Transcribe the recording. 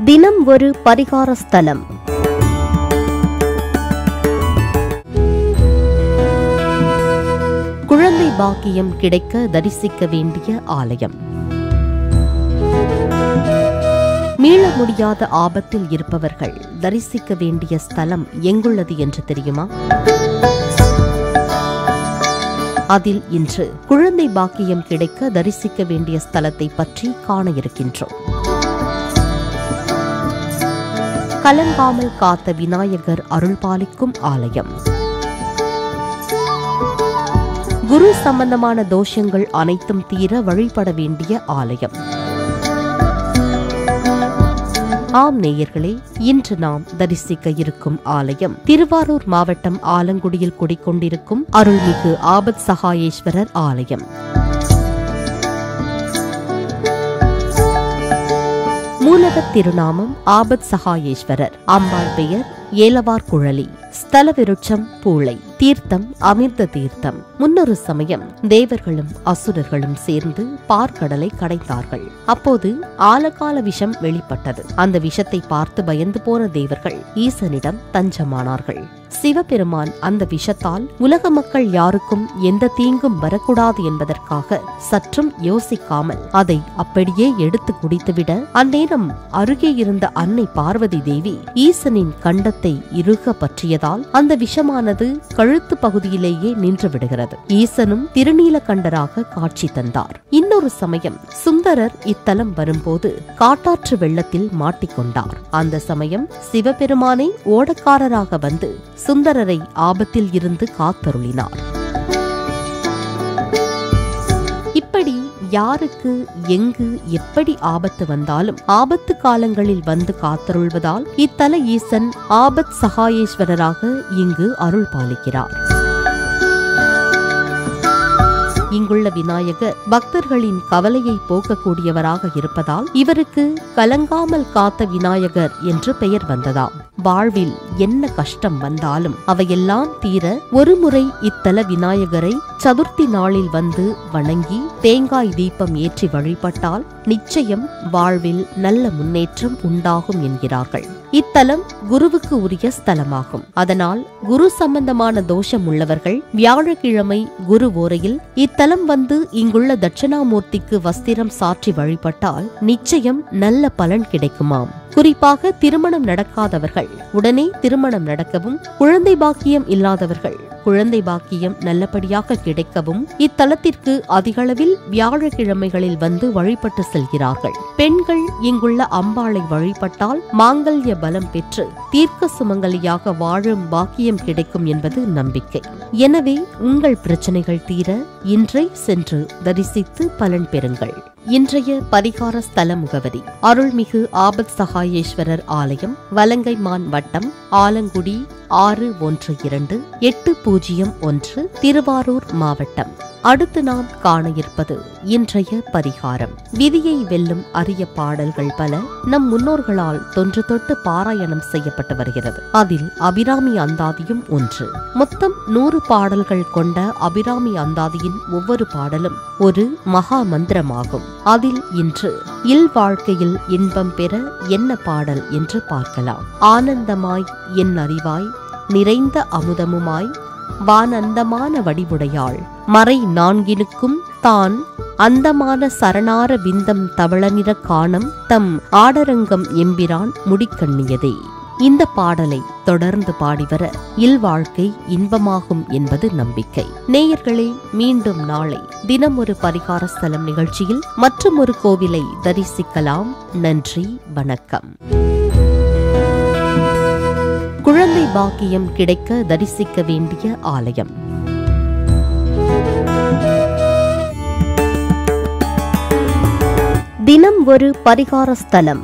தினம் ஒரு பரிகார ஸ்தலம். குழந்தை பாக்கியம் கிடைக்க தரிசிக்க வேண்டிய ஆலயம். மீள முடியாத ஆபத்தில் இருப்பவர்கள் தரிசிக்க வேண்டிய ஸ்தலம் எங்குள்ளது என்று தெரியுமா? அதில் இன்று குழந்தை பாக்கியம் கிடைக்க தரிசிக்க வேண்டிய ஸ்தலத்தை பற்றி காண இருக்கின்றோம். கலங்காமல் காத்த விநாயகர் அருள் பாலிக்கும் ஆலயம். குரு சம்பந்தமான தோஷங்கள் அனைத்தும் தீர வழிபட வேண்டிய ஆலயம். ஆம் நேயர்களே, இன்று நாம் தரிசிக்க இருக்கும் ஆலயம் திருவாரூர் மாவட்டம் ஆலங்குடியில் குடிக்கொண்டிருக்கும் அருள்மிகு ஆபத் சகாயேஸ்வரர் ஆலயம். மூலவர் திருநாமம் ஆபத் சகாயேஸ்வரர். அம்பாள் பெயர் ஏலவார் குழலி. ஸ்தல விருட்சம் பூளை. தீர்த்தம் அமிர்த தீர்த்தம். முன்னொரு சமயம் தேவர்களும் அசுரர்களும் சேர்ந்து பார்க்கடலை கடைத்தார்கள். அப்போது ஆலகால விஷம் வெளிப்பட்டது. அந்த விஷத்தை பார்த்து பயந்து போன தேவர்கள் ஈசனிடம் தஞ்சமானார்கள். சிவபெருமான் அந்த விஷத்தால் உலக மக்கள் யாருக்கும் எந்த தீங்கும் வரக்கூடாது என்பதற்காக சற்றும் யோசிக்காமல் அதை அப்படியே எடுத்து குடித்துவிட, அந்நேரம் அருகே இருந்த அன்னை பார்வதி தேவி ஈசனின் கண்டத்தை இறுக பற்றியதால் அந்த விஷமானது கழுத்து பகுதியிலேயே நின்று விடுகிறது. ஈசனும் திருநீலகண்டராக காட்சி தந்தார். இன்னொரு சமயம் சுந்தரர் இத்தலம் வரும்போது காட்டாற்று வெள்ளத்தில் மாட்டிக்கொண்டார். அந்த சமயம் சிவபெருமானை ஓடக்காரராக வந்து சுந்தரரை ஆபத்தில் இருந்து காத்தருளினார். இப்படி யாருக்கு எங்கு எப்படி ஆபத்து வந்தாலும் ஆபத்து காலங்களில் வந்து காத்தருள்வதால் இத்தல ஈசன் ஆபத் சகாயேஸ்வரராக இங்கு அருள் பாலிக்கிறார். இங்குள்ள விநாயகர் பக்தர்களின் கவலையை போக்கக்கூடியவராக இருப்பதால் இவருக்கு கலங்காமல் காத்த விநாயகர் என்று பெயர் வந்ததாம். வாழ்வில் என்ன கஷ்டம் வந்தாலும் அவையெல்லாம் தீர ஒருமுறை இத்தல விநாயகரை சதுர்த்தி நாளில் வந்து வணங்கி தேங்காய் தீபம் ஏற்றி வழிபட்டால் நிச்சயம் வாழ்வில் நல்ல முன்னேற்றம் உண்டாகும் என்கிறார்கள். இத்தலம் குருவுக்கு உரிய ஸ்தலமாகும். அதனால் குரு சம்பந்தமான தோஷம் உள்ளவர்கள் வியாழக்கிழமை குரு ஓரையில் இத்தலம் வந்து இங்குள்ள தட்சிணாமூர்த்திக்கு வஸ்திரம் சாற்றி வழிபட்டால் நிச்சயம் நல்ல பலன் கிடைக்குமாம். குறிப்பாக திருமணம் நடக்காதவர்கள் உடனே திருமணம் நடக்கவும், குழந்தை பாக்கியம் இல்லாதவர்கள் குழந்தை பாக்கியம் நல்லபடியாக கிடைக்கவும் இத்தலத்திற்கு அதிகளவில் வியாழக்கிழமைகளில் வந்து வழிபட்டு செல்கிறார்கள். பெண்கள் இங்குள்ள அம்பாளை வழிபட்டால் மாங்கல்ய பலம் பெற்று தீர்க்க சுமங்கலியாக வாழும் பாக்கியம் கிடைக்கும் என்பது நம்பிக்கை. எனவே உங்கள் பிரச்சனைகள் தீர இன்றை சென்று தரிசித்து பலன் பெறுங்கள். இன்றைய பரிகார ஸ்தல முகவரி: அருள்மிகு ஆபத் சகாயேஸ்வரர் ஆலயம், வலங்கைமான் வட்டம், ஆலங்குடி 612801, திருவாரூர் மாவட்டம். அடுத்து நாம் காண இருப்பது இன்றைய பரிகாரம். விதியை வெல்லும் அரிய பாடல்கள் பல நம் முன்னோர்களால் தொன்று தொட்டு பாராயணம் செய்யப்பட்டு வருகிறது. அதில் அபிராமி அந்தாதியும் ஒன்று. மொத்தம் 100 பாடல்கள் கொண்ட அபிராமி அந்தாதியின் ஒவ்வொரு பாடலும் ஒரு மகா மந்திரமாகும். அதில் இன்று இல் வாழ்க்கையில் இன்பம் பெற என்ன பாடல் என்று பார்க்கலாம். ஆனந்தமாய் என் அறிவாய் நிறைந்த அமுதமுமாய் வானந்தமான வடிவுடையாள் மறை நான்கினுக்கும் தான் அந்தமான சரணார விந்தம் தவளநிற காணம் தம் ஆடரங்கம் எம்பிரான் முடிக்கண்ணியதே. இந்த பாடலை தொடர்ந்து பாடிவர இல்வாழ்க்கை இன்பமாகும் என்பது நம்பிக்கை. நேயர்களே, மீண்டும் நாளை தினம் ஒரு பரிகார ஸ்தலம் நிகழ்ச்சியில் மற்றும் ஒரு கோவிலை தரிசிக்கலாம். நன்றி, வணக்கம். குழந்தை பாக்கியம் கிடைக்க தரிசிக்க வேண்டிய ஆலயம். தினம் ஒரு பரிகார ஸ்தலம்.